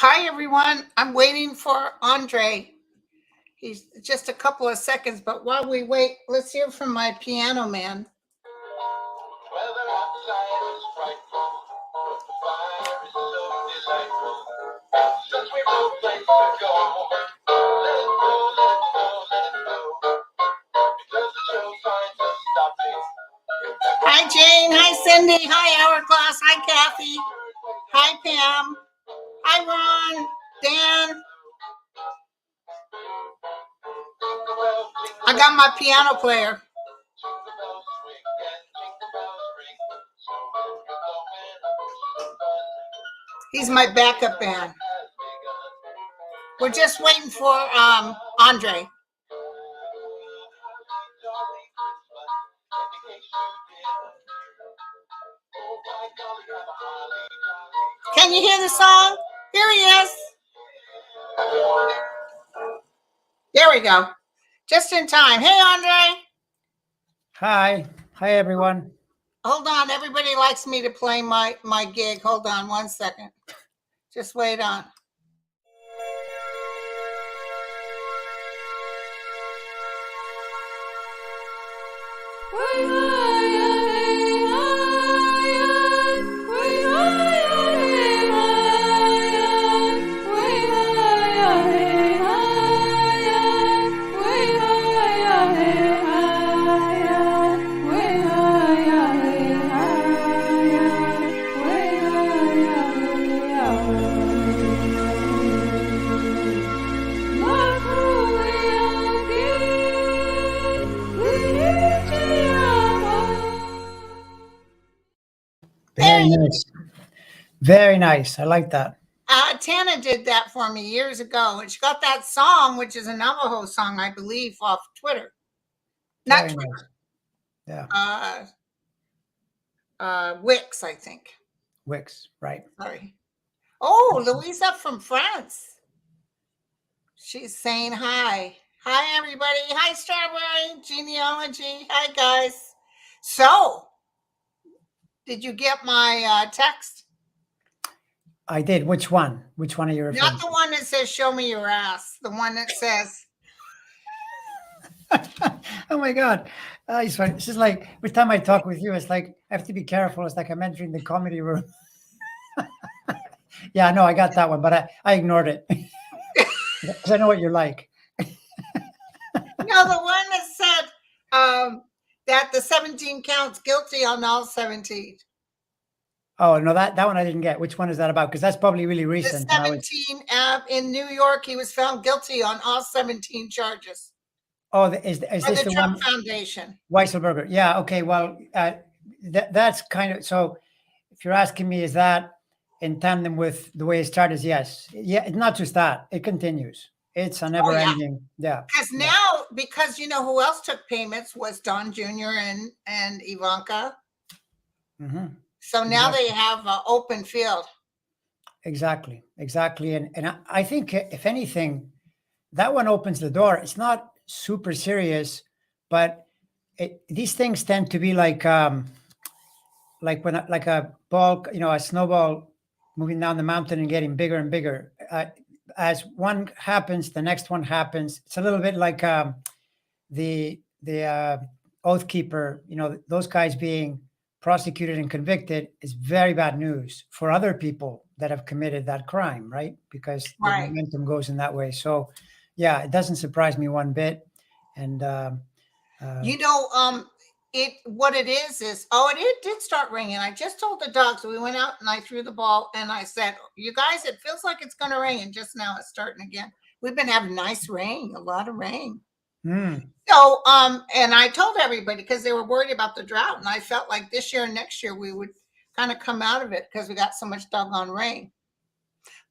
Hi, everyone. I'm waiting for Andre. He's just a couple of seconds, but while we wait, let's hear from my piano man. Weather outside is frightful, but the fire is so delightful. Since we've no place to go, let it go, let it go, let it go. Because the show signs are stopping. Hi, Jane. Hi, Cindy. Hi, Hourglass. Hi, Kathy. Hi, Pam. Hi, Ron. Dan. I got my piano player. Jingle bells swing and jingle bells ring. So if you're going for some fun, He's my backup band. has begun. We're just waiting for Andre. Jolly Christmas, in case you didn't hear. Oh my golly, have a holly jolly. Can you hear the song? Here he is. There we go. Just in time. Hey, Andre. Hi everyone. Hold on. Everybody likes me to play my gig. Hold on 1 second. Just wait on. Very nice. Very nice. I like that. Tana did that for me years ago, and she got that song, which is a Navajo song, I believe, off Twitter. Not Very Twitter. nice. Yeah. Wix, I think. Wix, right. Sorry. Oh, Louisa from France. She's saying hi. Hi, everybody. Hi, Strawberry Genealogy. Hi, guys. So, did you get my text? I did. Which one? Which one are you referring Not the one that says "Show me your ass." The one that says, Oh my God. It's funny. This is like every time I talk with you, it's like I have to be careful. It's like I'm entering the comedy room. Yeah, no, I got that one, but I ignored it. Because I know what you're like. no, the one that said that the 17 counts guilty on all 17. Oh, no, that one I didn't get. Which one is that about? Because that's probably really The recent. and I was- 17 in New York, he was found guilty on all 17 charges Oh, is by this the the Trump one? Foundation. Weisselberger. Yeah. Okay. Well, that's kind of, so if you're asking me, is that in tandem with the way it started? Yes. Yeah. It's not just that. It continues. It's a never ending. Yeah. Because now, because you know who else took payments was Don Jr. and Ivanka. hmm So now Exactly. they have an open field. Exactly. And I think if anything, that one opens the door. It's not super serious, but these things tend to be like when like a ball, a snowball moving down the mountain and getting bigger and bigger. As one happens, the next one happens. It's a little bit like the Oath Keeper. Those guys being prosecuted and convicted is very bad news for other people that have committed that crime, right? Because the Right. momentum goes in that way. So, yeah, it doesn't surprise me one bit. And What it is it did start ringing. I just told the dogs, we went out and I threw the ball and I said, you guys, it feels like it's going to rain. And just now it's starting again. We've been having nice rain, a lot of rain. So, and I told everybody because they were worried about the drought, and I felt like this year and next year we would kind of come out of it because we got so much doggone rain.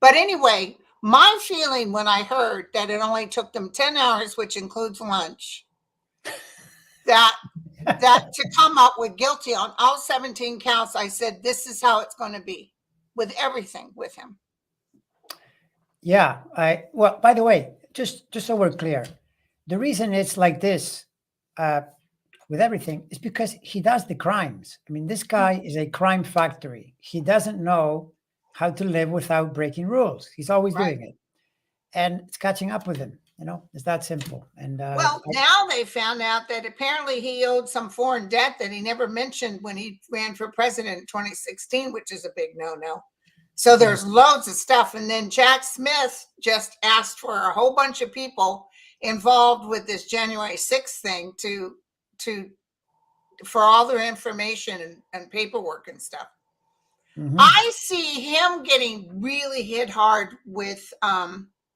But anyway, my feeling when I heard that it only took them 10 hours, which includes lunch, that to come up with guilty on all 17 counts, I said, this is how it's going to be with everything with him. Yeah. Well, by the way, just so we're clear, the reason it's like this with everything is because he does the crimes. I mean, this guy is a crime factory. He doesn't know how to live without breaking rules. He's always Right. doing it, and it's catching up with him. It's that simple. And Well, now they found out that apparently he owed some foreign debt that he never mentioned when he ran for president in 2016, which is a big no-no. So there's loads of stuff. And then Jack Smith just asked for a whole bunch of people involved with this January 6th thing for all their information and paperwork and stuff. I see him getting really hit hard with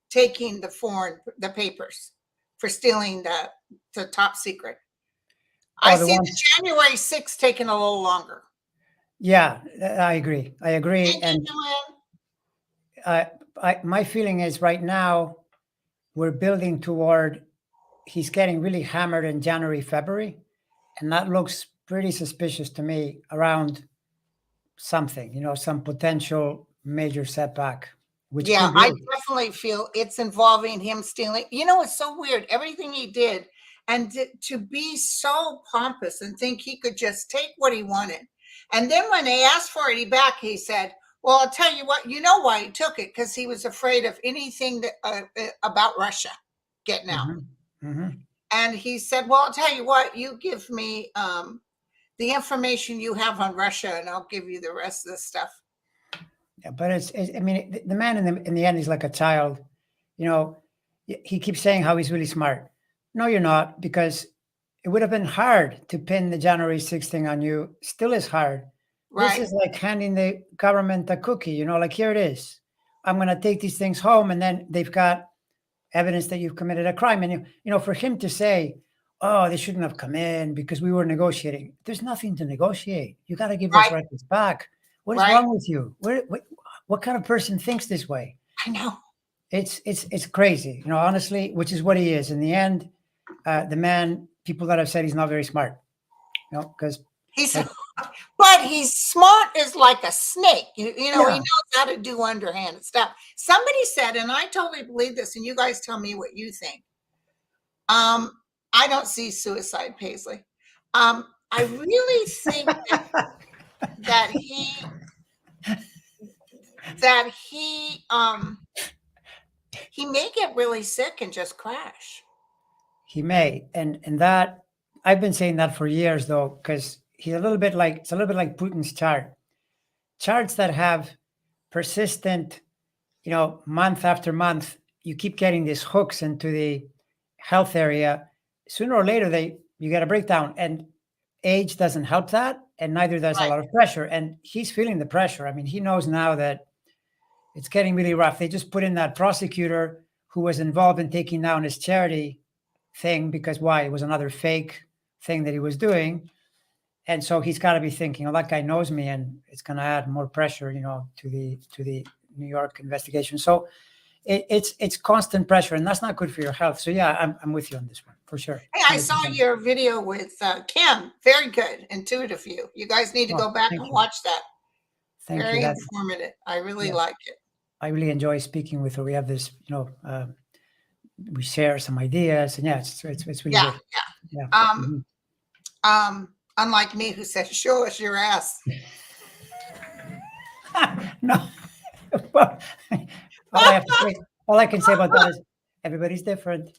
taking the papers for stealing the top secret. I see the January 6th taking a little longer. Yeah, I agree. And my feeling is right now we're building toward, he's getting really hammered in January, February, and that looks pretty suspicious to me around something, some potential major setback. Which I definitely feel it's involving him stealing. It's so weird. Everything he did, and to be so pompous and think he could just take what he wanted. And then when they asked for it, he said, well, I'll tell you what, you know why he took it, because he was afraid of anything about Russia getting out. And he said, well, I'll tell you what, you give me the information you have on Russia, and I'll give you the rest of the stuff. Yeah, but the man in the end is like a child. He keeps saying how he's really smart. No, you're not, because it would have been hard to pin the January 6th thing on you. Still is hard. Right. This is like handing the government a cookie, like, here it is. I'm going to take these things home, and then they've got evidence that you've committed a crime. And, for him to say, oh, they shouldn't have come in because we were negotiating. There's nothing to negotiate. You got to give those records back. What is wrong with you? What kind of person thinks this way? I know. It's crazy, honestly, which is what he is. In the end, the man, people that have said he's not very smart, because but he's smart as like a snake. He knows how to do underhanded stuff. Somebody said, and I totally believe this, and you guys tell me what you think. I don't see suicide, Paisley. I really think that he may get really sick and just crash. He may, and that I've been saying that for years, though, because it's a little bit like Putin's charts that have persistent, month after month. You keep getting these hooks into the health area. Sooner or later, you get a breakdown, and age doesn't help that, and neither does a lot of pressure. And he's feeling the pressure. I mean, he knows now that it's getting really rough. They just put in that prosecutor who was involved in taking down his charity thing because why? It was another fake thing that he was doing. And so he's got to be thinking, oh, that guy knows me, and it's going to add more pressure, to the New York investigation. So it's constant pressure, and that's not good for your health. So yeah, I'm with you on this one for sure. Hey, I saw your video with Kim. Very good, intuitive view. You guys need to go back and watch that. Very informative. I really like it. I really enjoy speaking with her. We have this, we share some ideas, and it's really good. Yeah. Unlike me, who says, "Show us your ass." No. Well, all I can say about that is everybody's different,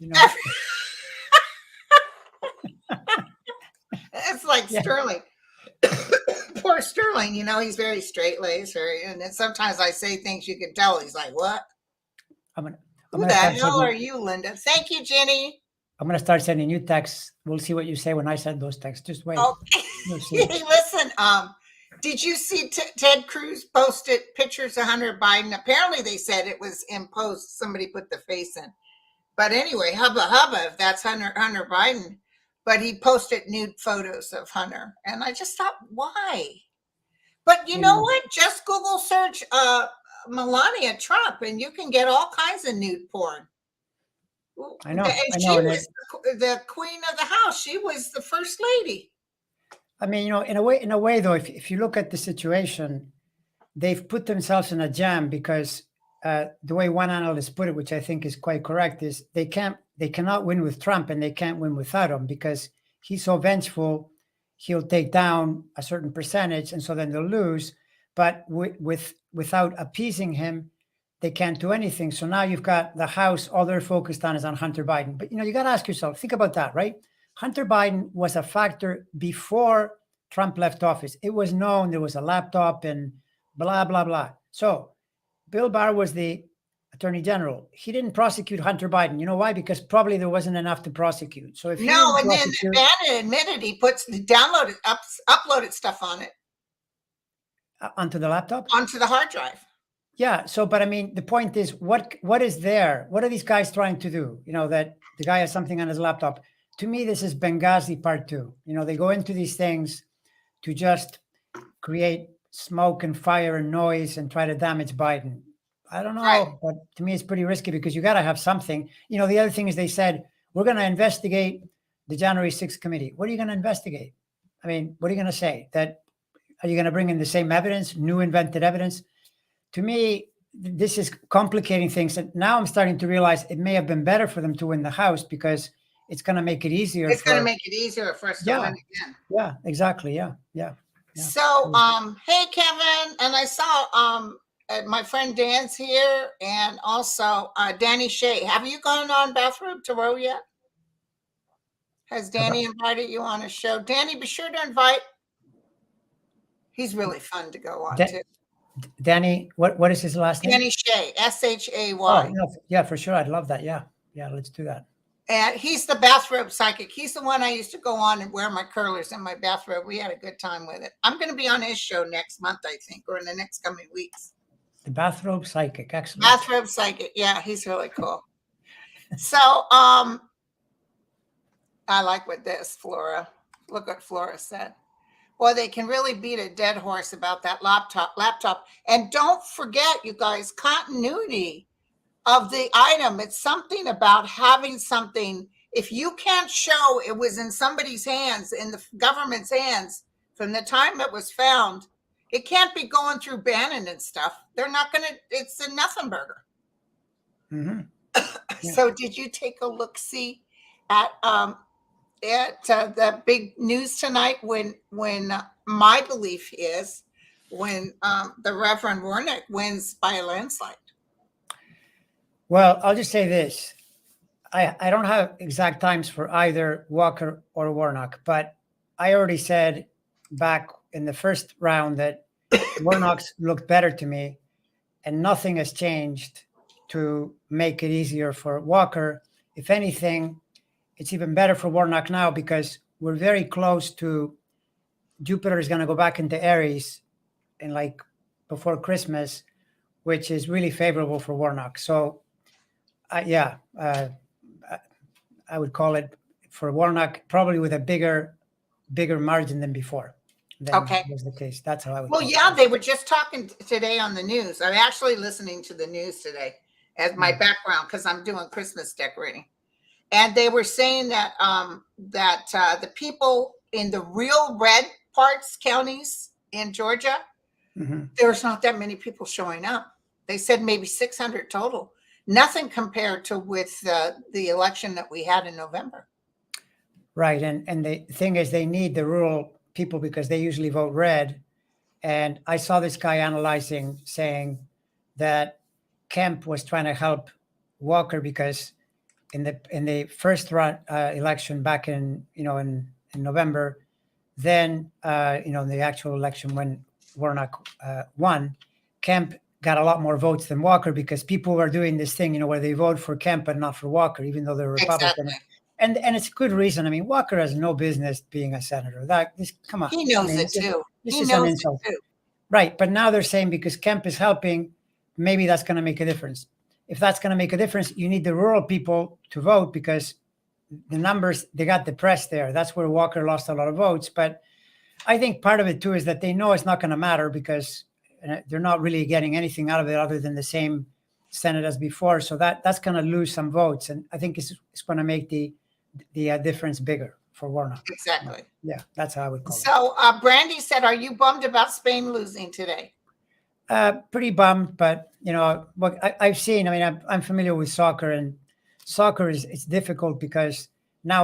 It's like Sterling. Poor Sterling, he's very straight-laced, and then sometimes I say things you can tell he's like, what? Who the hell are you, Linda? Thank you, Jenny. I'm going to start sending you texts. We'll see what you say when I send those texts. Just wait. Okay. Hey, listen, did you see Ted Cruz posted pictures of Hunter Biden? Apparently they said it was imposed. Somebody put the face in. But anyway, hubba, if that's Hunter Biden. But he posted nude photos of Hunter. And I just thought, why? But you know what? Just Google search Melania Trump, and you can get all kinds of nude porn. I know. And she was the queen of the house. She was the first lady. I mean, in a way, though, if you look at the situation, they've put themselves in a jam because the way one analyst put it, which I think is quite correct, is they cannot win with Trump and they can't win without him because he's so vengeful. He'll take down a certain percentage, and so then they'll lose. but without appeasing him, they can't do anything. So now you've got the House, all they're focused on is on Hunter Biden. But you got to ask yourself, think about that, right? Hunter Biden was a factor before Trump left office. It was known there was a laptop and blah, blah, blah. So Bill Barr was the Attorney General. He didn't prosecute Hunter Biden. You know why? Because probably there wasn't enough to prosecute. So if no, and then Bannon admitted he puts the uploaded stuff on it. Onto the laptop? Onto the hard drive. Yeah. So, but I mean, the point is, what is there? What are these guys trying to do? That the guy has something on his laptop. To me, this is Benghazi part 2. They go into these things to just create smoke and fire and noise and try to damage Biden. I don't know, right. But to me, it's pretty risky because you got to have something. The other thing is they said, we're going to investigate the January 6th committee. What are you going to investigate? I mean, what are you going to say? Are you going to bring in the same evidence, new invented evidence? To me, this is complicating things. And now I'm starting to realize it may have been better for them to win the House because it's going to make it easier. It's going to make it easier for us to win again. Yeah, exactly. Yeah. So, hey, Kevin, and I saw my friend Dan's here, and also Danny Shea. Have you gone on Bathrobe to Row yet? Has Danny invited you on a show? Danny, be sure to invite. He's really fun to go on too. Danny, what is his last name? Danny Shea, Shay. Oh, yeah, for sure. I'd love that. Yeah, let's do that. And he's the bathrobe psychic. He's the one I used to go on and wear my curlers in my bathrobe. We had a good time with it. I'm going to be on his show next month, I think, or in the next coming weeks. The bathrobe psychic. Excellent. Bathrobe psychic. Yeah, he's really cool. So, I like what Flora. Look what Flora said. Well, they can really beat a dead horse about that laptop. And don't forget, you guys, continuity of the item. It's something about having something. If you can't show it was in somebody's hands, in the government's hands, from the time it was found, it can't be going through Bannon and stuff. They're not going to, it's a nothing burger. Mm-hmm. Yeah. So did you take a look-see at the big news tonight when my belief is when the Reverend Warnock wins by a landslide? Well, I'll just say this. I don't have exact times for either Walker or Warnock, but I already said back in the first round that Warnock's looked better to me, and nothing has changed to make it easier for Walker. If anything, it's even better for Warnock now because we're very close to Jupiter is going to go back into Aries in before Christmas, which is really favorable for Warnock. So, I would call it for Warnock probably with a bigger margin than before. Okay, was the case. That's how I would. Well, yeah, they were just talking today on the news. I'm actually listening to the news today as my background because I'm doing Christmas decorating, and they were saying that the people in the real red counties in Georgia, there's not that many people showing up. They said maybe 600 total. Nothing compared to with the election that we had in November. Right, and the thing is, they need the rural people because they usually vote red. And I saw this guy analyzing, saying that Kemp was trying to help Walker because in the first election back in November, then in the actual election when Warnock won, Kemp got a lot more votes than Walker because people were doing this thing, where they vote for Kemp but not for Walker, even though they're Republican. Exactly. And it's a good reason. I mean, Walker has no business being a senator. Come on. He knows it too. He knows it too. Right. But now they're saying because Kemp is helping, maybe that's going to make a difference. If that's going to make a difference, you need the rural people to vote because the numbers, they got depressed there. That's where Walker lost a lot of votes. But I think part of it too is that they know it's not going to matter because they're not really getting anything out of it other than the same Senate as before. So that's going to lose some votes. And I think it's going to make the difference bigger for Warnock. Exactly. Yeah, that's how I would call it. So Brandy said, are you bummed about Spain losing today? Pretty bummed, but I've seen, I'm familiar with soccer, and soccer it's difficult because now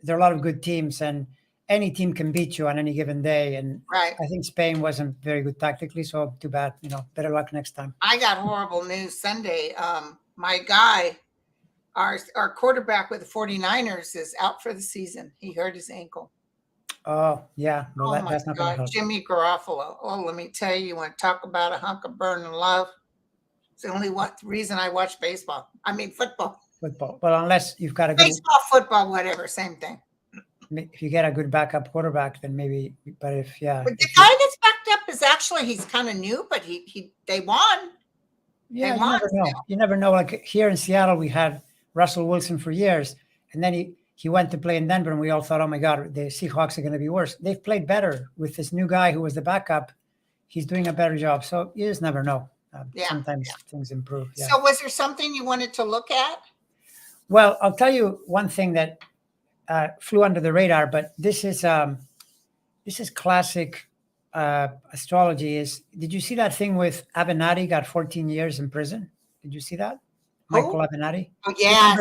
there are a lot of good teams, and any team can beat you on any given day. And Right. I think Spain wasn't very good tactically, so too bad. Better luck next time. I got horrible news Sunday. My guy, our quarterback with the 49ers is out for the season. He hurt his ankle. Oh, yeah. Well, Oh my that's not going to God, help. Jimmy Garofalo. Oh, let me tell you, want to talk about a hunk of burning love? It's the only reason I watch baseball. I mean, football. Football. Well, unless you've got a good, Baseball, football, whatever, same thing. if you get a good backup quarterback, then maybe. But But the if guy that's backed up is actually, he's kind of new, but they won. yeah, They you never won. know. You never know. Like here in Seattle, we had Russell Wilson for years, and then he went to play in Denver, and we all thought, oh my God, the Seahawks are going to be worse. They've played better with this new guy who was the backup. He's doing a better job. So you just never know. Sometimes things improve. Yeah. So was there something you wanted to look at? Well, I'll tell you one thing that flew under the radar, but this is classic astrology. Did you see that thing with Avenatti got 14 years in prison? Did you see that? Michael Avenatti? Oh, yeah.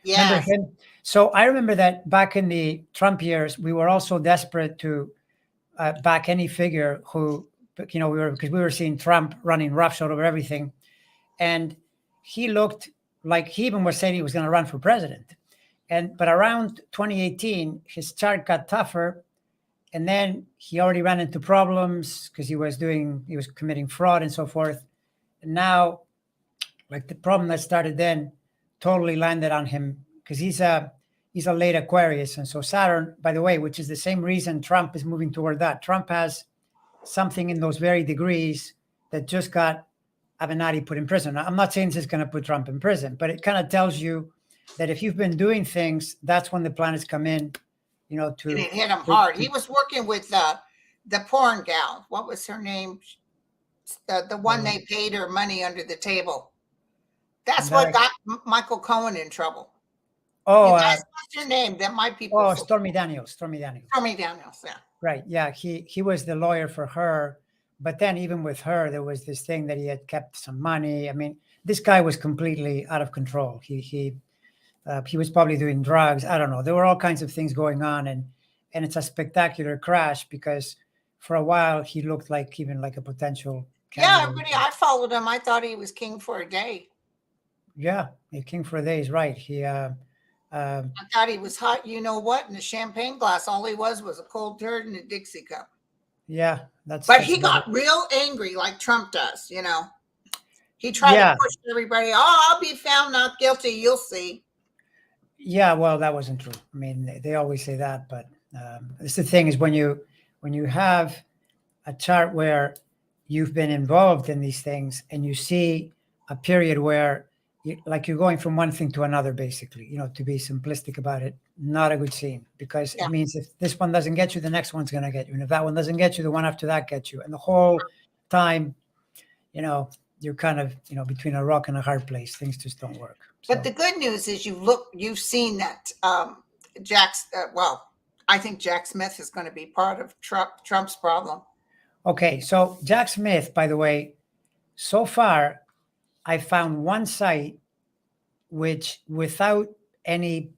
Remember him? So I remember that back in the Trump years, we were also desperate to back any figure who, because we were seeing Trump running roughshod over everything. And he looked like he even was saying he was going to run for president. But around 2018, his chart got tougher. And then he already ran into problems because he was committing fraud and so forth. And now, like the problem that started then totally landed on him because he's a late Aquarius. And so Saturn, by the way, which is the same reason Trump is moving toward that. Trump has something in those very degrees that just got Avenatti put in prison. Now, I'm not saying this is going to put Trump in prison, but it kind of tells you that if you've been doing things, that's when the planets come in, to it hit him hard. He was working with the porn gal. What was her name? The one they paid her money under the table. That's what got Michael Cohen in trouble. Oh, what's her name? That might be. Oh, Stormy Daniels. Stormy Daniels. Yeah. Right. Yeah. He was the lawyer for her. But then even with her, there was this thing that he had kept some money. I mean, this guy was completely out of control. He was probably doing drugs. I don't know. There were all kinds of things going on. And it's a spectacular crash because for a while he looked like even like a potential candidate. Yeah, I followed him. I thought he was king for a day. Yeah, king for a day is right. I thought he was hot. You know what? In a champagne glass, all he was a cold turd in a Dixie cup. Yeah, But he got real angry like Trump does, He tried to push everybody. Oh, I'll be found not guilty. You'll see. Yeah, well, that wasn't true. I mean, they always say that, but it's the thing is when you have a chart where you've been involved in these things and you see a period where you're going from one thing to another, basically, to be simplistic about it, not a good scene because it means if this one doesn't get you, the next one's going to get you. And if that one doesn't get you, the one after that gets you. And the whole time, you're kind of, between a rock and a hard place. Things just don't work. But the good news is you've seen that I think Jack Smith is going to be part of Trump's problem. Okay. So Jack Smith, by the way, so far, I found one site which without they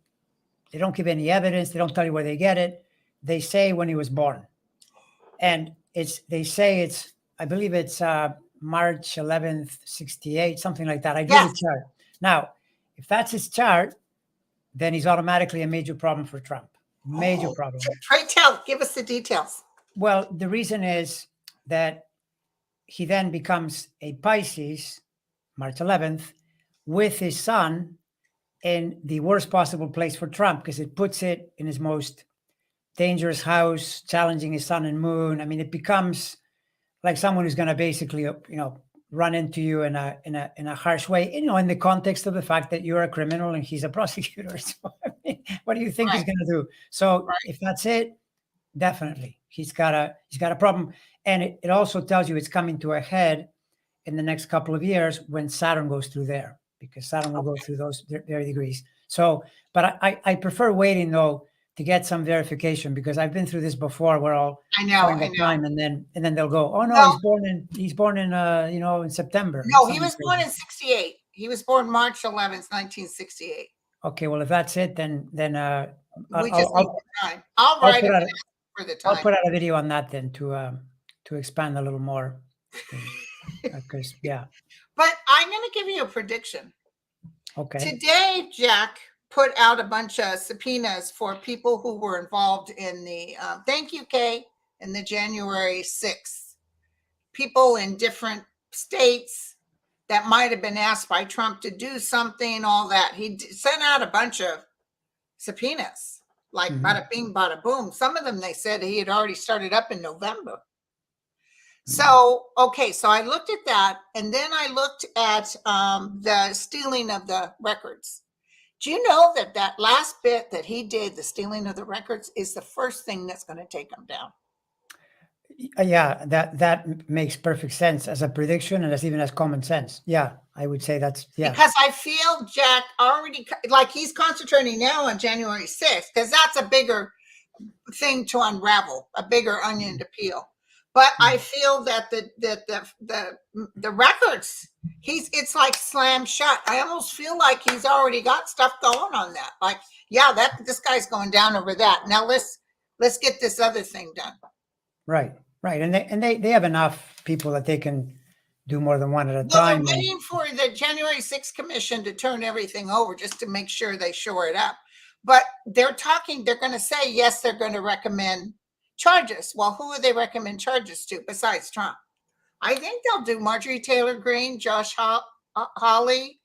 don't give any evidence. They don't tell you where they get it. They say when he was born. And I believe it's March 11th, 68, something like that. I did the chart. Now, if that's his chart, then he's automatically a major problem for Trump. Major problem. Pray give us the details. Well, the reason is that he then becomes a Pisces, March 11th, with his sun in the worst possible place for Trump because it puts it in his most dangerous house, challenging his sun and moon. I mean, it becomes like someone who's going to basically, run into you in a harsh way, in the context of the fact that you're a criminal and he's a prosecutor. So, I mean, what do you think he's going to do? So if that's it, definitely he's got a problem. And it also tells you it's coming to a head in the next couple of years when Saturn goes through there, because Saturn will go through those very degrees. So, but I prefer waiting though to get some verification because I've been through this before where I know. Time and then they'll go, oh no, he's born in in September. No, he was born in 68. He was born March 11th, 1968. Okay, well if that's it, then we just need time. I'll write it. for the I'll time. put out a video on that then to expand a little more, because yeah. But I'm going to give you a prediction. Okay. Today, Jack put out a bunch of subpoenas for people who were involved in the, thank you, Kay, in the January 6th. People in different states that might have been asked by Trump to do something, all that. He sent out a bunch of subpoenas, like bada bing, bada boom. Some of them, they said he had already started up in November. So, okay, so I looked at that, and then I looked at the stealing of the records. Do you know that that last bit that he did, the stealing of the records, is the first thing that's going to take him down? Yeah, that makes perfect sense as a prediction, and as even as common sense. Yeah, I would say that's, yeah. Because I feel Jack already, like, he's concentrating now on January 6th, because that's a bigger thing to unravel, a bigger onion to peel. But I feel that the records, it's like slam shut. I almost feel like he's already got stuff going on that. Like, yeah, this guy's going down over that. Now let's get this other thing done. Right, and they have enough people that they can do more than one at a Well, time. they're waiting for the January 6th commission to turn everything over just to make sure they shore it up. But they're going to say, yes, they're going to recommend charges. Well, who would they recommend charges to besides Trump? I think they'll do Marjorie Taylor Greene, Josh Hawley,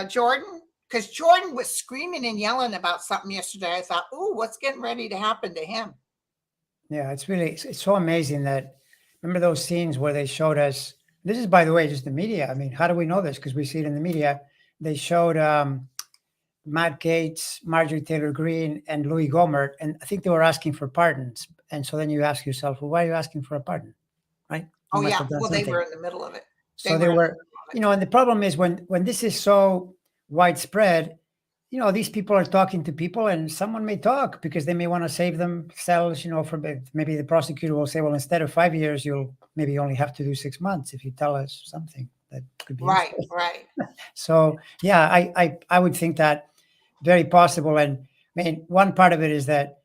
Jordan, because Jordan was screaming and yelling about something yesterday. I thought, ooh, what's getting ready to happen to him? Yeah, it's so amazing that, remember those scenes where they showed us, this is, by the way, just the media. I mean, how do we know this? Because we see it in the media. They showed Matt Gaetz, Marjorie Taylor Greene, and Louis Gohmert, and I think they were asking for pardons. And so then you ask yourself, well, why are you asking for a pardon? Right? Oh, yeah. Well, they were in the middle of it. So they were, and the problem is when this is so widespread, these people are talking to people, and someone may talk because they may want to save themselves, from maybe the prosecutor will say, well, instead of 5 years, you'll maybe only have to do 6 months if you tell us something that could be right. useful. Right. So yeah, I would think that very possible. And I mean, one part of it is that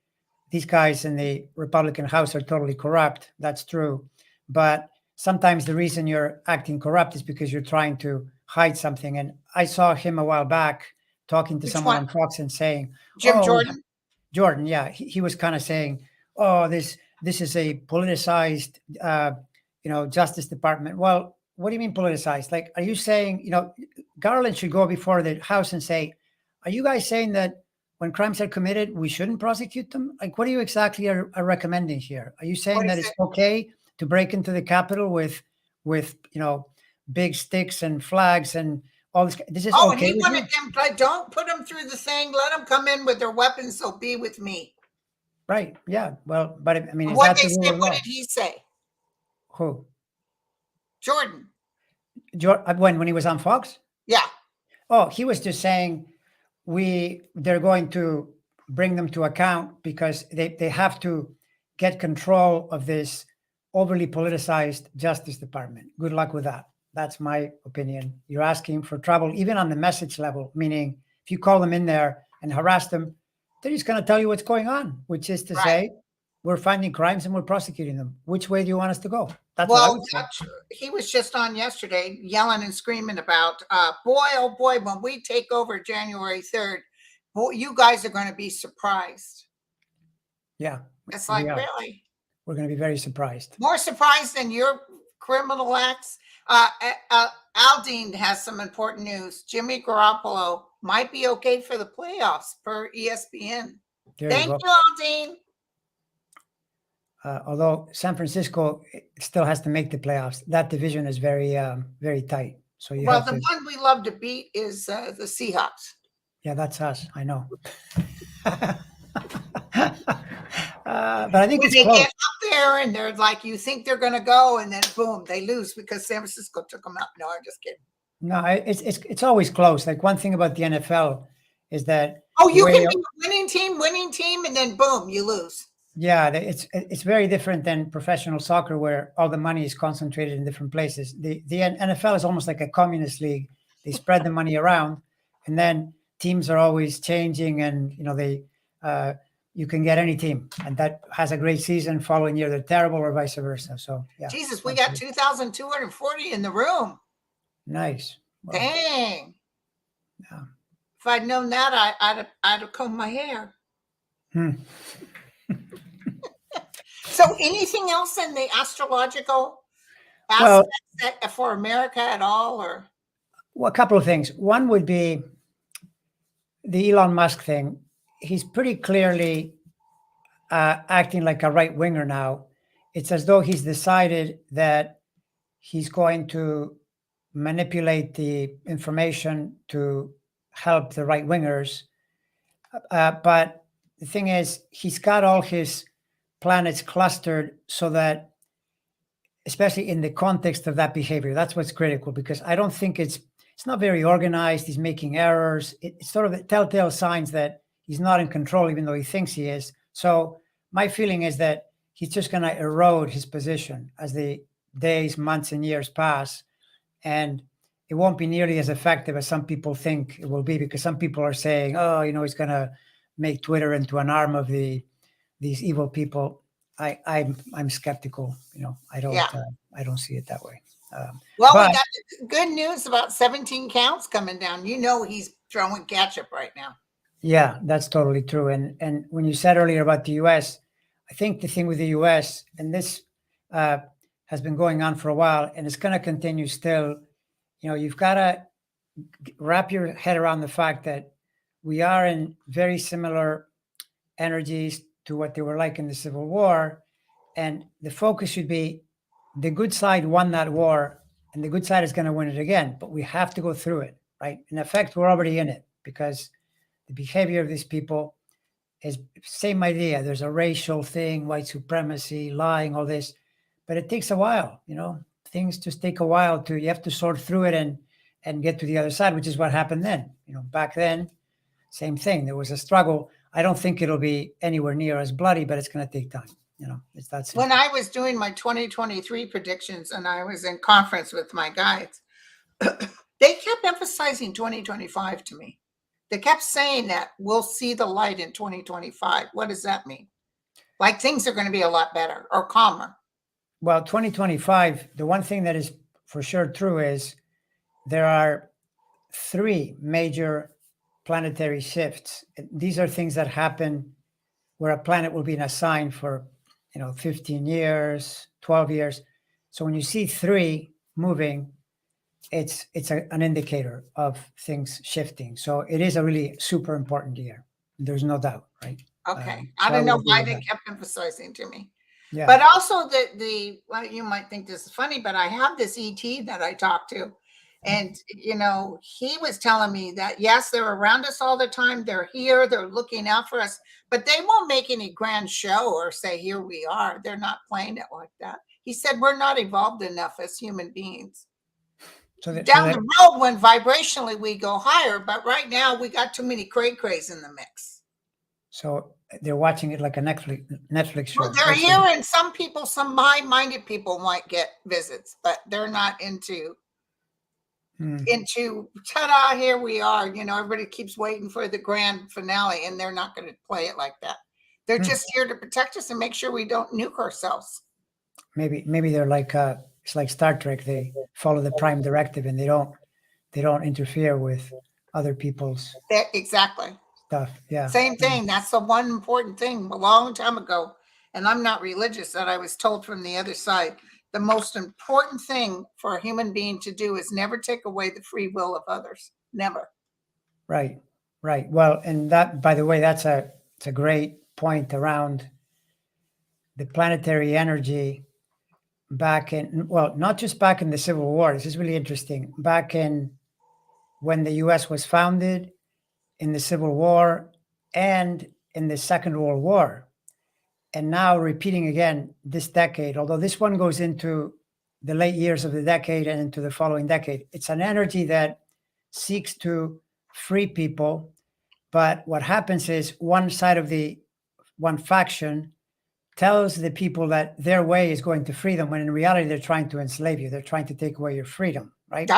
these guys in the Republican House are totally corrupt. That's true. But sometimes the reason you're acting corrupt is because you're trying to hide something. And I saw him a while back talking to someone on Fox and saying, Jim Jordan? Jordan, yeah. He was kind of saying, oh, this is a politicized, Justice Department. Well, what do you mean politicized? Like, are you saying, Garland should go before the House and say, are you guys saying that when crimes are committed, we shouldn't prosecute them? Like, what are you exactly are recommending here? Are you saying that it's okay to break into the Capitol with big sticks and flags and all this? This is okay. He wanted them, don't put them through the thing. Let them come in with their weapons. So be with me. Right. Yeah. Well, but I mean, what did he say? Who? Jordan. When he was on Fox? Yeah. Oh, he was just saying they're going to bring them to account because they have to get control of this overly politicized Justice Department. Good luck with that. That's my opinion. You're asking for trouble, even on the message level, meaning if you call them in there and harass them, they're just going to tell you what's going on, which is to say, we're finding crimes and we're prosecuting them. Which way do you want us to go? That's what I would say. He was just on yesterday yelling and screaming about, boy, oh boy, when we take over January 3rd, boy, you guys are going to be surprised. Yeah. It's like, really? We're going to be very surprised. More surprised than your criminal acts. Aldine has some important news. Jimmy Garoppolo might be okay for the playoffs per ESPN. Thank you, Aldine. Although San Francisco still has to make the playoffs, that division is very, very tight. So the one we love to beat is the Seahawks. Yeah, that's us. I know. But I think it's close. They get up there and they're like, you think they're going to go, and then boom, they lose because San Francisco took them out. No, I'm just kidding. No, it's always close. Like, one thing about the NFL is that you can be a winning team, and then boom, you lose. Yeah, it's very different than professional soccer, where all the money is concentrated in different places. The NFL is almost like a communist league. They spread the money around, and then teams are always changing, and they you can get any team, and that has a great season. Following year, they're terrible, or vice versa. So yeah. Jesus, we got 2,240 in the room. Nice. Well, Dang. yeah. If I'd known that, I'd have combed my hair. Hmm. So anything else in the astrological Well, aspects for America at all, or? Well, a couple of things. One would be the Elon Musk thing. He's pretty clearly acting like a right winger now. It's as though he's decided that he's going to manipulate the information to help the right wingers. But the thing is, he's got all his planets clustered so that, especially in the context of that behavior, that's what's critical, because I don't think it's not very organized. He's making errors. It's sort of the telltale signs that he's not in control, even though he thinks he is. So my feeling is that he's just going to erode his position as the days, months, and years pass. And it won't be nearly as effective as some people think it will be, because some people are saying, oh, he's going to make Twitter into an arm of these evil people. I'm skeptical. I don't see it that way. Well, we got good news about 17 counts coming down. He's throwing catch-up right now. Yeah, that's totally true. And when you said earlier about the U.S., I think the thing with the U.S., and this has been going on for a while, and it's going to continue still, you've got to wrap your head around the fact that we are in very similar energies to what they were like in the Civil War. And the focus should be the good side won that war, and the good side is going to win it again. But we have to go through it, right? In effect, we're already in it, because the behavior of these people is same idea. There's a racial thing, white supremacy, lying, all this, but it takes a while. Things just take a while you have to sort through it and get to the other side, which is what happened then. Back then, same thing. There was a struggle. I don't think it'll be anywhere near as bloody, but it's going to take time. It's that simple. When I was doing my 2023 predictions and I was in conference with my guides, they kept emphasizing 2025 to me. They kept saying that we'll see the light in 2025. What does that mean? Like things are going to be a lot better or calmer. Well, 2025, the one thing that is for sure true is there are 3 major planetary shifts. These are things that happen where a planet will be in a sign for 15 years, 12 years. So when you see 3 moving, it's an indicator of things shifting. So it is a really super important year. There's no doubt, right? Okay. I don't know why they kept emphasizing to me. Yeah. But also well, you might think this is funny, but I have this ET that I talked to. And, he was telling me that, yes, they're around us all the time. They're here. They're looking out for us. But they won't make any grand show or say, here we are. They're not playing it like that. He said, we're not evolved enough as human beings. Down the road, when vibrationally we go higher. But right now, we got too many cray-crays in the mix. So they're watching it like a Netflix show. Well, they're here, and some people, some high-minded people might get visits, but they're not into ta-da, here we are. Everybody keeps waiting for the grand finale, and they're not going to play it like that. They're just here to protect us and make sure we don't nuke ourselves. Maybe they're like it's like Star Trek. They follow the prime directive, and they don't interfere with other people's exactly stuff. Yeah, same thing. That's the one important thing a long time ago, and I'm not religious, that I was told from the other side. The most important thing for a human being to do is never take away the free will of others. Never. Right. Well, and that, by the way, it's a great point around the planetary energy back in, well, not just back in the Civil War. This is really interesting. Back in when the U.S. was founded, in the Civil War, and in the Second World War. And now repeating again this decade, although this one goes into the late years of the decade and into the following decade. It's an energy that seeks to free people. But what happens is one faction tells the people that their way is going to free them, when in reality, they're trying to enslave you. They're trying to take away your freedom, right?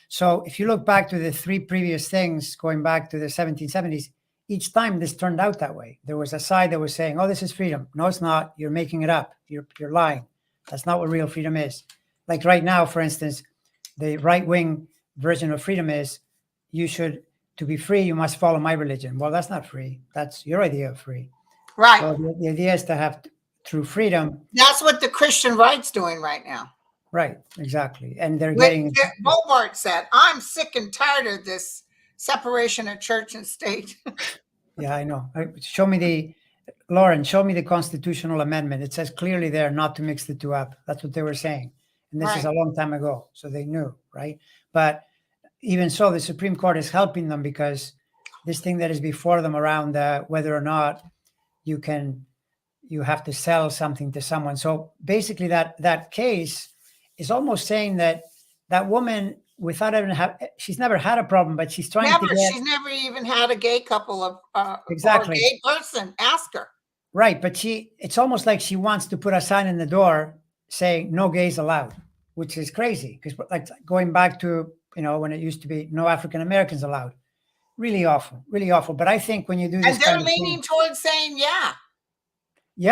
So if you look back to the 3 previous things, going back to the 1770s, each time this turned out that way. There was a side that was saying, "Oh, this is freedom." No, it's not. You're making it up. You're lying. That's not what real freedom is. Like right now, for instance, the right-wing version of freedom is to be free, you must follow my religion. Well, that's not free. That's your idea of free. Right. So the idea is to have through freedom. That's what the Christian right's doing right now. Right, exactly. And they're What getting Bobart said, I'm sick and tired of this separation of church and state. Yeah, I know. Show me the constitutional amendment. It says clearly there not to mix the two up. That's what they were saying. And this is a long time ago. So they knew, right? But even so, the Supreme Court is helping them because this thing that is before them around whether or not you have to sell something to someone. So basically that case is almost saying that woman, without even she's never had a problem, but she's trying to get. She's never even had a gay couple of exactly or a gay person ask her. Right, but it's almost like she wants to put a sign in the door saying no gays allowed, which is crazy because like going back to when it used to be no African Americans allowed. Really awful, really awful. But I think when you do this, and they're leaning towards saying yeah.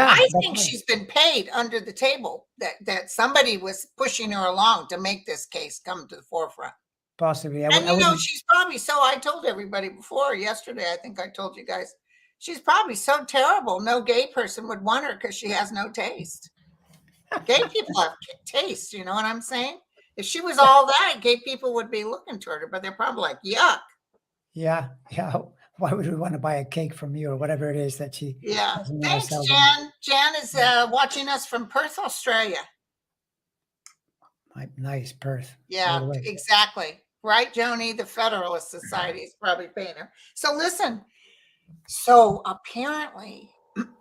I think she's been paid under the table that somebody was pushing her along to make this case come to the forefront. Possibly. And she's probably I told everybody before yesterday, I think I told you guys, she's probably so terrible. No gay person would want her because she has no taste. Gay people have taste. You know what I'm saying? If she was all that, gay people would be looking toward her, but they're probably like, yuck. Yeah. Why would we want to buy a cake from you or whatever it is that she? Yeah. Thanks, Jan. Jan is watching us from Perth, Australia. Nice, Perth. Yeah, exactly. Right, Joni? The Federalist Society is probably paying her. So listen. So apparently,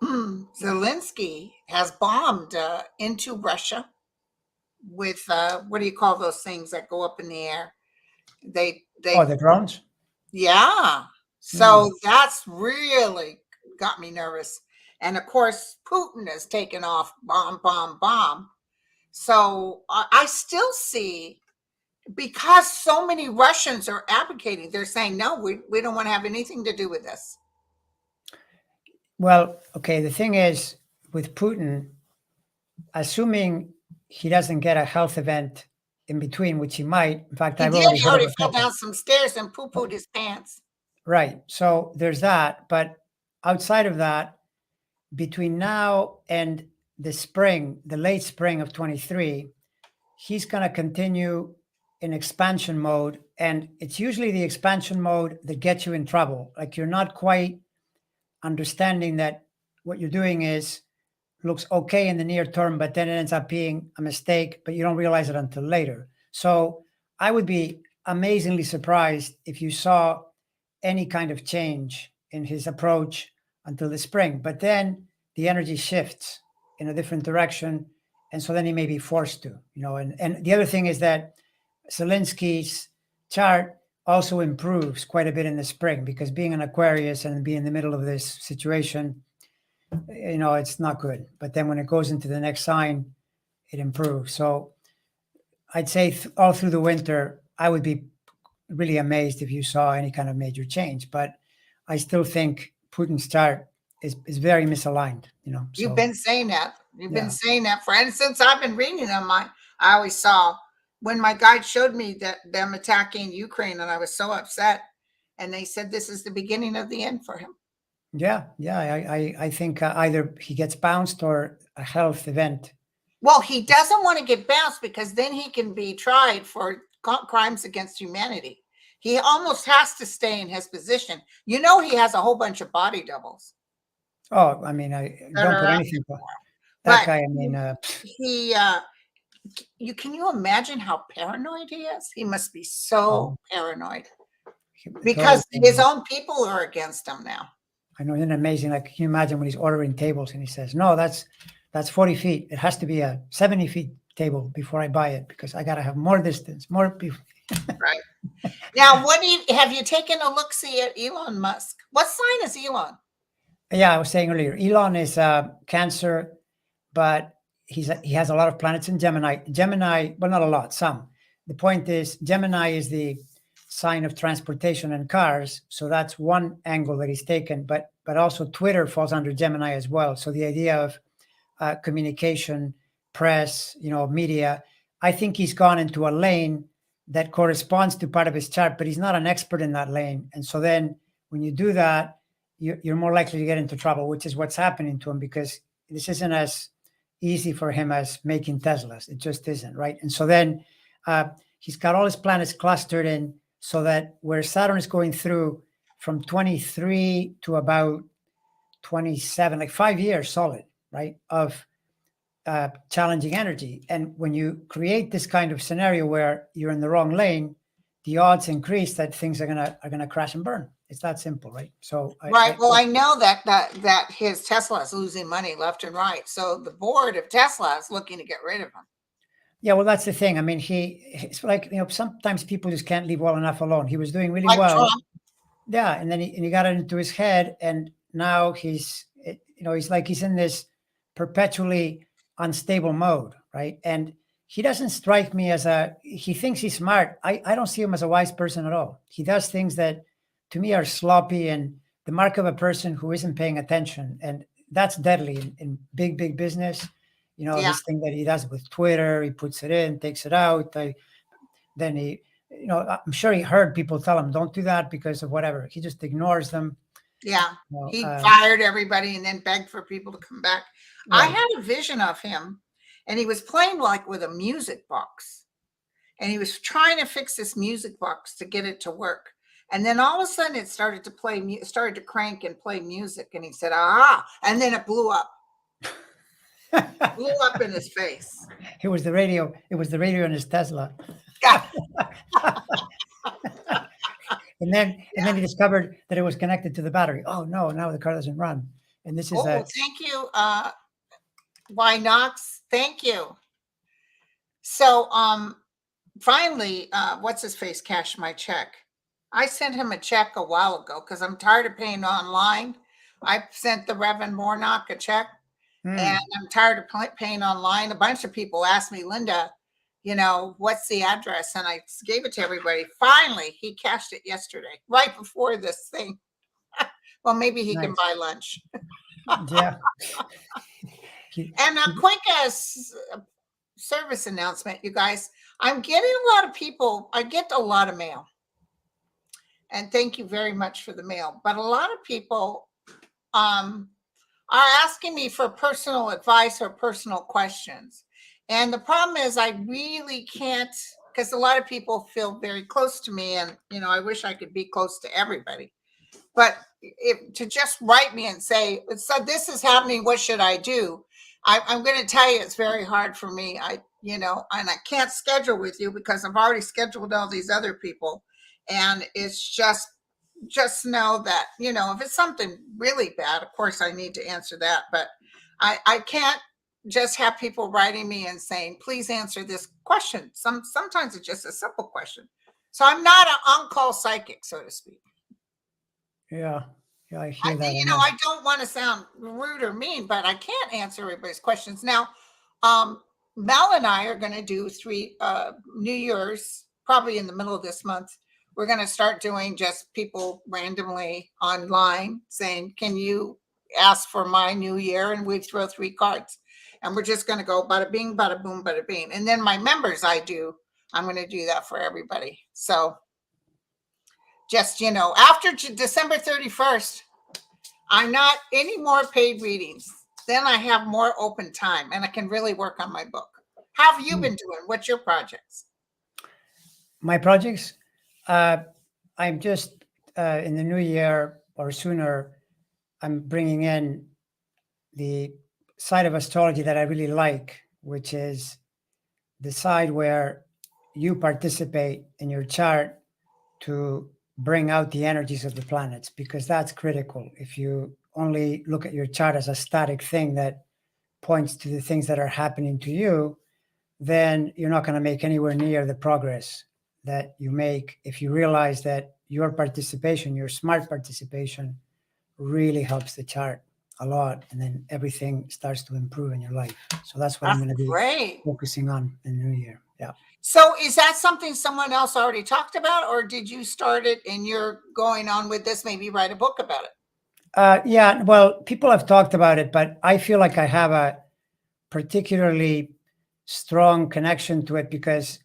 Zelensky has bombed into Russia with what do you call those things that go up in the air? The drones. Yeah. So that's really got me nervous. And of course, Putin has taken off bomb, bomb, bomb. So I still see, because so many Russians are advocating, they're saying, no, we don't want to have anything to do with this. Well, okay, the thing is with Putin, assuming he doesn't get a health event in between, which he might. In fact, he already fell down some stairs and poo-pooed his pants. Right. So there's that. But outside of that, between now and the spring, the late spring of 23, he's going to continue in expansion mode. And it's usually the expansion mode that gets you in trouble. Like you're not quite understanding that what you're doing looks okay in the near term, but then it ends up being a mistake, but you don't realize it until later. So I would be amazingly surprised if you saw any kind of change in his approach until the spring, but then the energy shifts in a different direction. And so then he may be forced to, and the other thing is that Zelensky's chart also improves quite a bit in the spring, because being an Aquarius and being in the middle of this situation, it's not good. But then when it goes into the next sign, it improves. So I'd say all through the winter, I would be really amazed if you saw any kind of major change. But I still think Putin's chart is very misaligned. So, you've been saying that. You've been saying that and since I've been reading them. I always saw when my guide showed me that them attacking Ukraine, and I was so upset. And they said this is the beginning of the end for him. Yeah. I think either he gets bounced or a health event. Well, he doesn't want to get bounced because then he can be tried for crimes against humanity. He almost has to stay in his position. He has a whole bunch of body doubles. Oh, I mean, I don't put anything for that guy. I mean, can you imagine how paranoid he is? He must be so paranoid because his own people are against him now. I know, isn't it amazing? Like, can you imagine when he's ordering tables and he says, no, that's 40 feet. It has to be a 70 feet table before I buy it because I got to have more distance, more people. Right. Now, have you taken a look-see at Elon Musk? What sign is Elon? Yeah, I was saying earlier, Elon is Cancer, but he has a lot of planets in Gemini. Gemini, well, not a lot, some. The point is, Gemini is the sign of transportation and cars. So that's one angle that he's taken. But also Twitter falls under Gemini as well. So the idea of communication, press, media. I think he's gone into a lane that corresponds to part of his chart, but he's not an expert in that lane. And so then when you do that, you're more likely to get into trouble, which is what's happening to him, because this isn't as easy for him as making Teslas. It just isn't, right? And so then he's got all his planets clustered in, so that where Saturn is going through from 23 to about 27, like 5 years solid, right, of challenging energy. And when you create this kind of scenario where you're in the wrong lane, the odds increase that things are gonna crash and burn. It's that simple, right? So I know that his Tesla is losing money left and right. So the board of Tesla is looking to get rid of him. Yeah, well, that's the thing. I mean, it's like, sometimes people just can't leave well enough alone. He was doing really Like well. Trump. Yeah, and then he got it into his head, and now he's like he's in this perpetually unstable mode, right? And he doesn't strike me as he thinks he's smart. I don't see him as a wise person at all. He does things that to me are sloppy and the mark of a person who isn't paying attention. And that's deadly in big business. This thing that he does with Twitter, he puts it in, takes it out. Then he, I'm sure he heard people tell him, don't do that because of whatever. He just ignores them. Yeah. He fired everybody and then begged for people to come back. Right. I had a vision of him, and he was playing like with a music box, and he was trying to fix this music box to get it to work. And then all of a sudden it started to crank and play music. And he said, and then it blew up. Blew up in his face. It was the radio in his Tesla. Yeah. and then he discovered that it was connected to the battery. Oh no, now the car doesn't run. And this is thank you, Y Knox. Thank you. So finally, what's his face cashed my check. I sent him a check a while ago because I'm tired of paying online. I sent the Reverend Warnock a check, and I'm tired of paying online. A bunch of people asked me, Linda, what's the address? And I gave it to everybody. Finally, he cashed it yesterday, right before this thing. Well, maybe he can buy lunch. Yeah. And a quick service announcement, you guys. I'm getting a lot of people. I get a lot of mail. And thank you very much for the mail. But a lot of people are asking me for personal advice or personal questions. And the problem is I really can't, because a lot of people feel very close to me. And, I wish I could be close to everybody. But to just write me and say, so this is happening, what should I do? I'm going to tell you, it's very hard for me. And I can't schedule with you because I've already scheduled all these other people. And it's just know that, if it's something really bad, of course I need to answer that. But I can't just have people writing me and saying, please answer this question. Sometimes it's just a simple question. So I'm not an on-call psychic, so to speak. Yeah, I hear that. I don't want to sound rude or mean, but I can't answer everybody's questions. Now, Mel and I are going to do 3 New Year's, probably in the middle of this month. We're going to start doing just people randomly online saying, can you ask for my new year? And we throw 3 cards. And we're just going to go bada bing, bada boom, bada bing. And then my members, I'm going to do that for everybody. So just, after December 31st, I'm not any more paid readings. Then I have more open time and I can really work on my book. How have you been doing? What's your projects? My projects? I'm just in the new year or sooner, I'm bringing in the side of astrology that I really like, which is the side where you participate in your chart to bring out the energies of the planets, because that's critical. If you only look at your chart as a static thing that points to the things that are happening to you, then you're not going to make anywhere near the progress that you make if you realize that your participation, your smart participation, really helps the chart a lot, and then everything starts to improve in your life. So that's what I'm going to be focusing on in the new year. So is that something someone else already talked about, or did you start it and you're going on with this? Maybe write a book about it. Yeah, well, people have talked about it, but I feel like I have a particularly strong connection to it because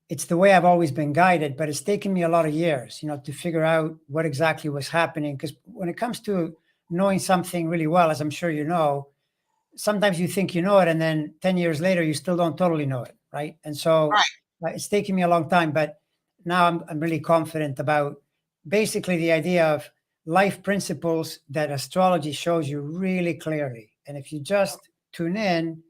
it's the way I've always been guided, but it's taken me a lot of years, to figure out what exactly was happening. Because when it comes to knowing something really well, as I'm sure you know, sometimes you think you know it, and then 10 years later, you still don't totally know it, right? And so it's taken me a long time, but now I'm really confident about basically the idea of life principles that astrology shows you really clearly. And if you just tune in,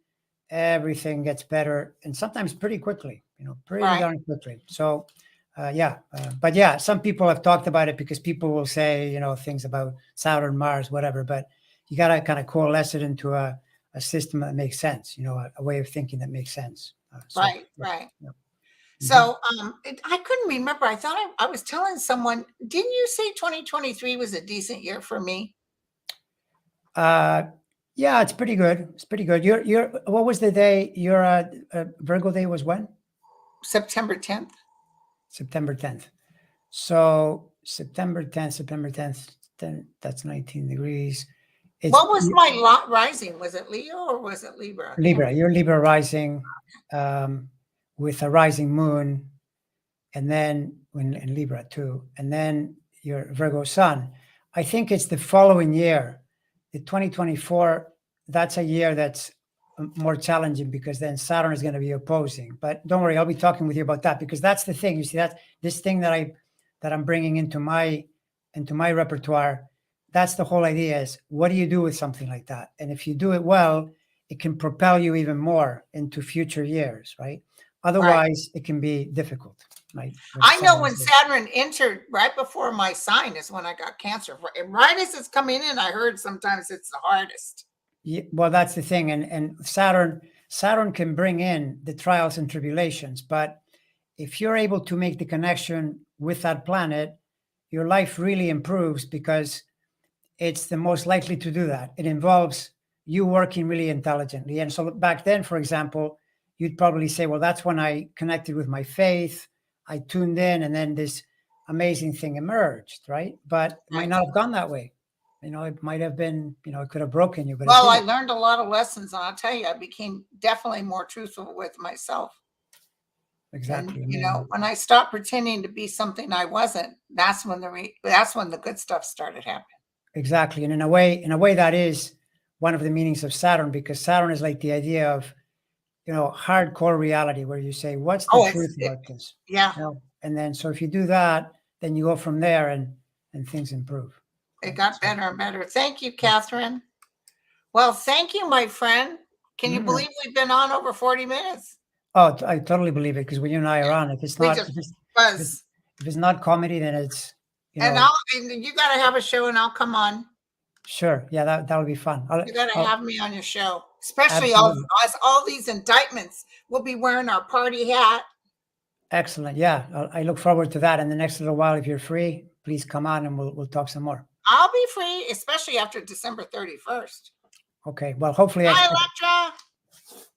everything gets better, and sometimes pretty quickly, pretty darn quickly. So, but yeah, some people have talked about it because people will say, things about Saturn, Mars, whatever, but you got to kind of coalesce it into a system that makes sense, a way of thinking that makes sense. Right. Yeah. So I couldn't remember. I thought I was telling someone, didn't you say 2023 was a decent year for me? Yeah, it's pretty good. It's pretty good. What was the day? Your Virgo day was when? September 10th. September 10th. So September 10th, then that's 19 degrees. What was my lot rising? Was it Leo or was it Libra? Libra. You're Libra rising with a rising moon, and then in Libra too, and then your Virgo sun. I think it's the following year, the 2024. That's a year that's more challenging because then Saturn is going to be opposing. But don't worry, I'll be talking with you about that because that's the thing. You see, that this thing that I'm bringing into my repertoire. That's the whole idea: is what do you do with something like that? And if you do it well, it can propel you even more into future years, right? Otherwise, it can be difficult. Right? I know when Saturn entered right before my sign is when I got Cancer. Right as it's coming in, I heard sometimes it's the hardest. Yeah, well, that's the thing, and Saturn can bring in the trials and tribulations, but if you're able to make the connection with that planet, your life really improves because it's the most likely to do that. It involves you working really intelligently, and so back then, for example, you'd probably say, well, that's when I connected with my faith, I tuned in, and then this amazing thing emerged, right? But it might not have gone that way. It might have been, it could have broken you. But well, I learned a lot of lessons, and I'll tell you, I became definitely more truthful with myself. Exactly. And, when I stopped pretending to be something I wasn't, that's when the good stuff started happening. Exactly, and in a way, that is one of the meanings of Saturn, because Saturn is like the idea of, hardcore reality, where you say, "What's the truth about this?" Yeah. And then, so if you do that, then you go from there, and things improve. It got better and better. Thank you, Catherine. Well, thank you, my friend. Can you believe we've been on over 40 minutes? Oh, I totally believe it, because when you and I are on, if it's not comedy, then it's, and you got to have a show, and I'll come on. Sure. Yeah, that'll be fun. You got to have me on your show, especially all these indictments. We'll be wearing our party hat. Excellent. Yeah, I look forward to that. In the next little while, if you're free, please come on and we'll talk some more. I'll be free, especially after December 31st. Okay. Well, hopefully. Hi, Electra.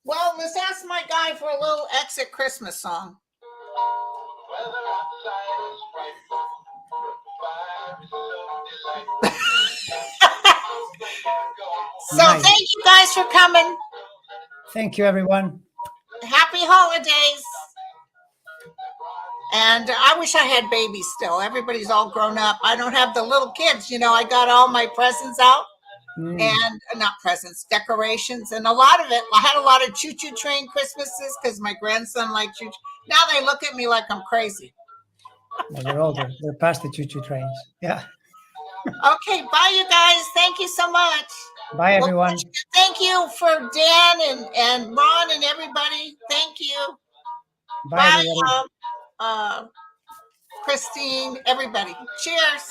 Well, let's ask my guy for a little exit Christmas song. So nice. Thank you guys for coming. Thank you, everyone. Happy holidays. And I wish I had babies still. Everybody's all grown up. I don't have the little kids. I got all my presents out. And not presents, decorations, and a lot of it. I had a lot of choo-choo train Christmases because my grandson liked choo-choo. Now they look at me like I'm crazy. Well, they're older. They're past the choo-choo trains. Yeah. Okay. Bye, you guys. Thank you so much. Bye, everyone. Well, thank you for Dan and Ron and everybody. Thank you. Bye, Christine, everybody. Cheers.